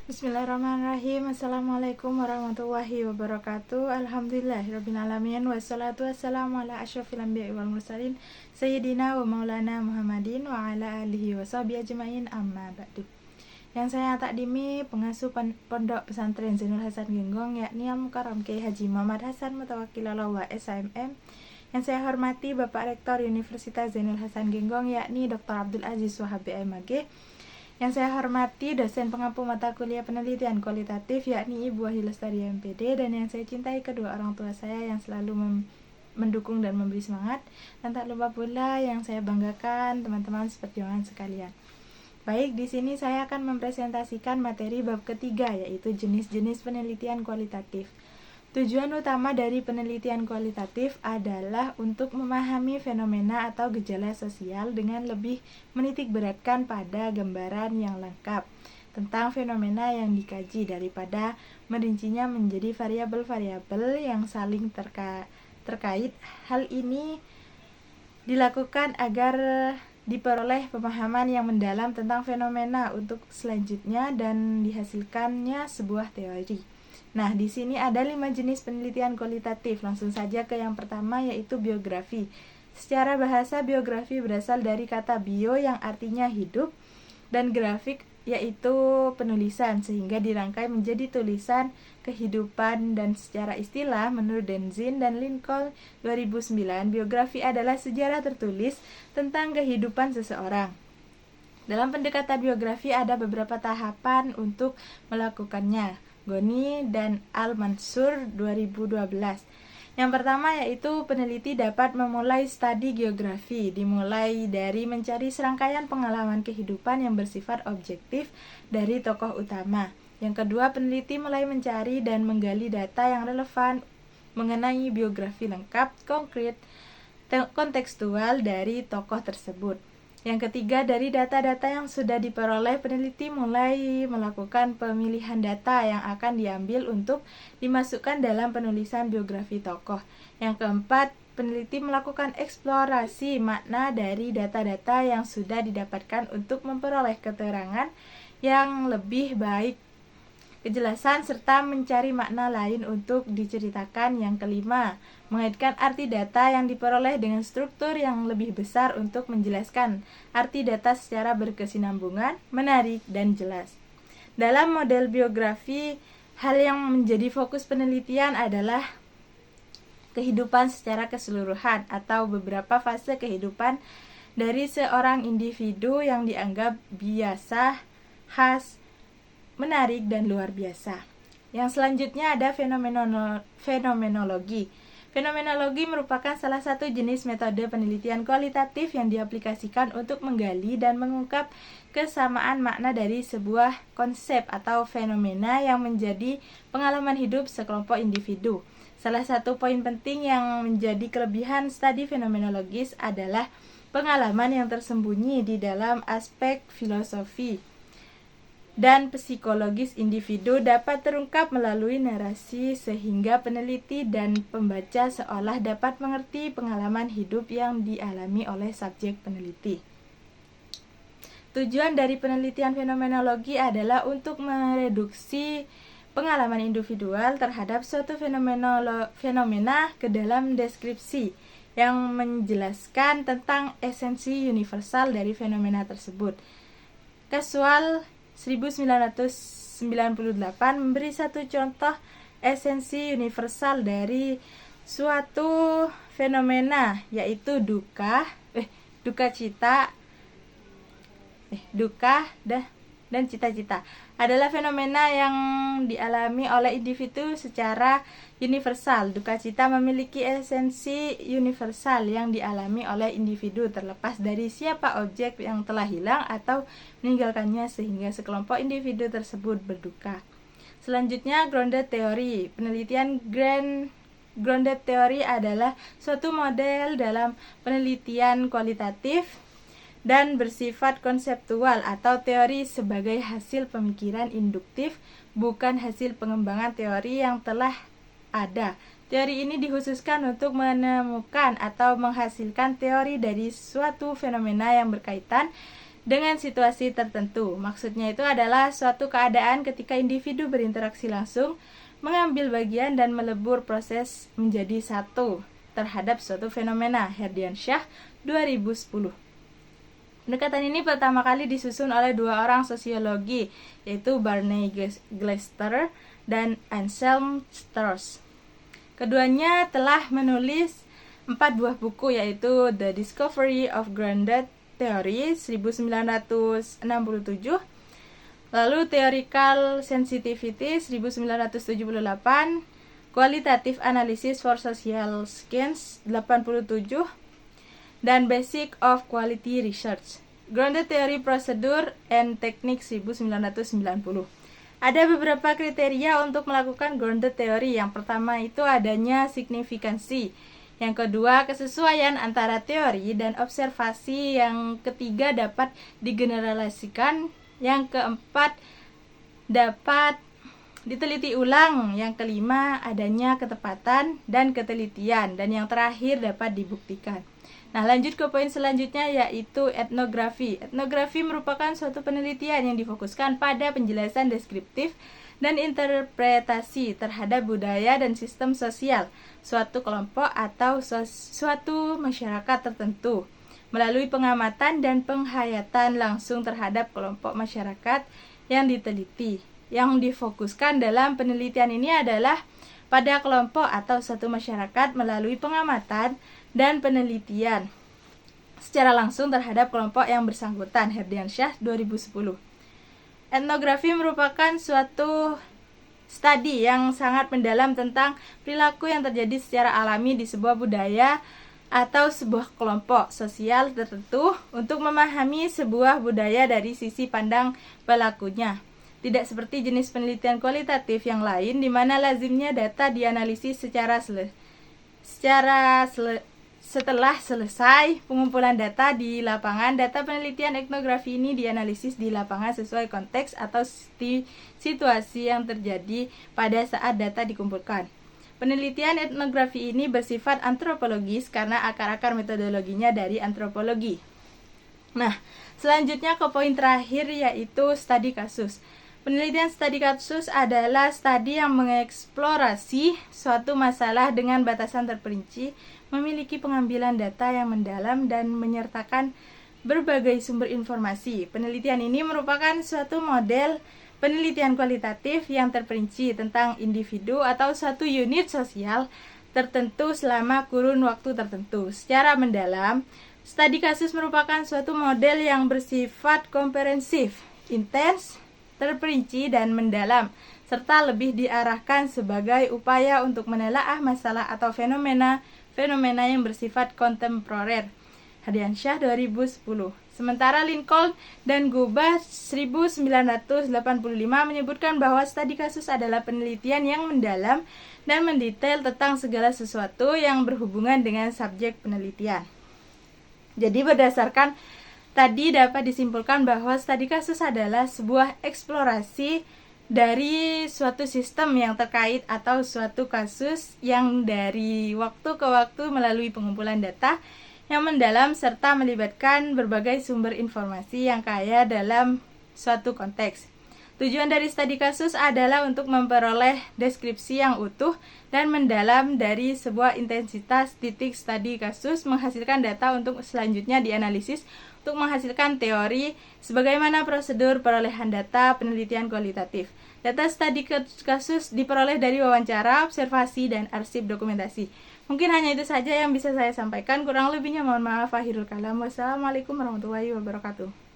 Bismillahirrahmanirrahim. Assalamualaikum warahmatullahi wabarakatuh. Alhamdulillahirrabbilalamin. Wassalatu wassalamu ala asyrafil anbiya'i wal mursalin Sayyidina wa maulana Muhammadin wa ala alihi wa sahbihi ajma'in, amma ba'du. Yang saya takdimi pengasuh Pondok Pesantren Zainul Hasan Genggong, yakni Al-Mukarram Kiai Haji Muhammad Hasan Mutawakkil Alawa SHMM. Yang saya hormati Bapak Rektor Universitas Zainul Hasan Genggong, yakni Dr. Abdul Aziz Wahab MAG. Yang saya hormati dosen pengampu mata kuliah penelitian kualitatif, yakni Ibu Wahyu Lestari MPD, dan yang saya cintai kedua orang tua saya yang selalu mendukung dan memberi semangat, dan tak lupa pula yang saya banggakan teman-teman seperjuangan sekalian. Baik, di sini saya akan mempresentasikan materi bab ketiga, yaitu jenis-jenis penelitian kualitatif. Tujuan utama dari penelitian kualitatif adalah untuk memahami fenomena atau gejala sosial dengan lebih menitikberatkan pada gambaran yang lengkap tentang fenomena yang dikaji daripada merincinya menjadi variabel-variabel yang saling terkait. Hal ini dilakukan agar diperoleh pemahaman yang mendalam tentang fenomena untuk selanjutnya dan dihasilkannya sebuah teori. Nah, di sini ada 5 jenis penelitian kualitatif. Langsung saja ke yang pertama, yaitu biografi. Secara bahasa, biografi berasal dari kata bio yang artinya hidup, dan grafik yaitu penulisan, sehingga dirangkai menjadi tulisan kehidupan. Dan secara istilah, menurut Denzin dan Lincoln 2009, biografi adalah sejarah tertulis tentang kehidupan seseorang. Dalam pendekatan biografi ada beberapa tahapan untuk melakukannya. Goni dan Al-Mansur 2012. Yang pertama yaitu peneliti dapat memulai studi geografi, dimulai dari mencari serangkaian pengalaman kehidupan yang bersifat objektif dari tokoh utama. Yang kedua, peneliti mulai mencari dan menggali data yang relevan mengenai biografi lengkap, konkret, kontekstual dari tokoh tersebut. Yang ketiga, dari data-data yang sudah diperoleh, peneliti mulai melakukan pemilihan data yang akan diambil untuk dimasukkan dalam penulisan biografi tokoh. Yang keempat, peneliti melakukan eksplorasi makna dari data-data yang sudah didapatkan untuk memperoleh keterangan yang lebih baik, kejelasan, serta mencari makna lain untuk diceritakan. Yang kelima, mengaitkan arti data yang diperoleh dengan struktur yang lebih besar untuk menjelaskan arti data secara berkesinambungan, menarik, dan jelas. Dalam model biografi, hal yang menjadi fokus penelitian adalah kehidupan secara keseluruhan atau beberapa fase kehidupan dari seorang individu yang dianggap biasa, khas, menarik, dan luar biasa. Yang selanjutnya ada fenomenologi. Fenomenologi merupakan salah satu jenis metode penelitian kualitatif yang diaplikasikan untuk menggali dan mengungkap kesamaan makna dari sebuah konsep atau fenomena yang menjadi pengalaman hidup sekelompok individu. Salah satu poin penting yang menjadi kelebihan studi fenomenologis adalah pengalaman yang tersembunyi di dalam aspek filosofi dan psikologis individu dapat terungkap melalui narasi, sehingga peneliti dan pembaca seolah dapat mengerti pengalaman hidup yang dialami oleh subjek peneliti. Tujuan dari penelitian fenomenologi adalah untuk mereduksi pengalaman individual terhadap suatu fenomena ke dalam deskripsi yang menjelaskan tentang esensi universal dari fenomena tersebut. Casual 1998 memberi satu contoh esensi universal dari suatu fenomena, yaitu duka dan cita-cita adalah fenomena yang dialami oleh individu secara universal. Duka cita memiliki esensi universal yang dialami oleh individu terlepas dari siapa objek yang telah hilang atau meninggalkannya, sehingga sekelompok individu tersebut berduka. Selanjutnya, grounded theory. Penelitian grounded theory adalah suatu model dalam penelitian kualitatif dan bersifat konseptual atau teori sebagai hasil pemikiran induktif, bukan hasil pengembangan teori yang telah ada. Teori ini dikhususkan untuk menemukan atau menghasilkan teori dari suatu fenomena yang berkaitan dengan situasi tertentu. Maksudnya itu adalah suatu keadaan ketika individu berinteraksi langsung, mengambil bagian dan melebur proses menjadi satu terhadap suatu fenomena. Herdiansyah 2010. Pendekatan ini pertama kali disusun oleh dua orang sosiologi, yaitu Barney Glester dan Anselm Strauss. Keduanya telah menulis 4 buah buku, yaitu The Discovery of Grounded Theory 1967, lalu Theoretical Sensitivity 1978, Qualitative Analysis for Social Science 87, dan Basic of Quality Research, Grounded Theory Procedure and Technique 1990. Ada beberapa kriteria untuk melakukan grounded theory. Yang pertama itu adanya signifikansi. Yang kedua, kesesuaian antara teori dan observasi. Yang ketiga, dapat digeneralisasikan. Yang keempat, dapat diteliti ulang. Yang kelima, adanya ketepatan dan ketelitian. Dan yang terakhir, dapat dibuktikan. Nah, lanjut ke poin selanjutnya, yaitu etnografi. Etnografi merupakan suatu penelitian yang difokuskan pada penjelasan deskriptif dan interpretasi terhadap budaya dan sistem sosial suatu kelompok atau suatu masyarakat tertentu melalui pengamatan dan penghayatan langsung terhadap kelompok masyarakat yang diteliti. Yang difokuskan dalam penelitian ini adalah pada kelompok atau suatu masyarakat melalui pengamatan dan penelitian secara langsung terhadap kelompok yang bersangkutan. Herdiansyah 2010. Etnografi merupakan suatu studi yang sangat mendalam tentang perilaku yang terjadi secara alami di sebuah budaya atau sebuah kelompok sosial tertentu untuk memahami sebuah budaya dari sisi pandang pelakunya. Tidak seperti jenis penelitian kualitatif yang lain di mana lazimnya data dianalisis setelah selesai pengumpulan data di lapangan. Data penelitian etnografi ini dianalisis di lapangan sesuai konteks atau situasi yang terjadi pada saat data dikumpulkan. Penelitian etnografi ini bersifat antropologis karena akar-akar metodologinya dari antropologi. Nah, selanjutnya ke poin terakhir, yaitu studi kasus. Penelitian studi kasus adalah studi yang mengeksplorasi suatu masalah dengan batasan terperinci, memiliki pengambilan data yang mendalam dan menyertakan berbagai sumber informasi. Penelitian ini merupakan suatu model penelitian kualitatif yang terperinci tentang individu atau suatu unit sosial tertentu selama kurun waktu tertentu. Secara mendalam, studi kasus merupakan suatu model yang bersifat komprehensif, intens, terperinci dan mendalam, serta lebih diarahkan sebagai upaya untuk menelaah masalah atau fenomena yang bersifat kontemporer. Herdiansyah 2010. Sementara Lincoln dan Gubach 1985 menyebutkan bahwa studi kasus adalah penelitian yang mendalam dan mendetail tentang segala sesuatu yang berhubungan dengan subjek penelitian. Jadi berdasarkan tadi dapat disimpulkan bahwa studi kasus adalah sebuah eksplorasi dari suatu sistem yang terkait atau suatu kasus yang dari waktu ke waktu melalui pengumpulan data yang mendalam serta melibatkan berbagai sumber informasi yang kaya dalam suatu konteks. Tujuan dari studi kasus adalah untuk memperoleh deskripsi yang utuh dan mendalam dari sebuah intensitas titik studi kasus, menghasilkan data untuk selanjutnya dianalisis untuk menghasilkan teori sebagaimana prosedur perolehan data penelitian kualitatif. Data studi kasus diperoleh dari wawancara, observasi, dan arsip dokumentasi. Mungkin hanya itu saja yang bisa saya sampaikan. Kurang lebihnya mohon maaf. Akhirul kalam. Wassalamualaikum warahmatullahi wabarakatuh.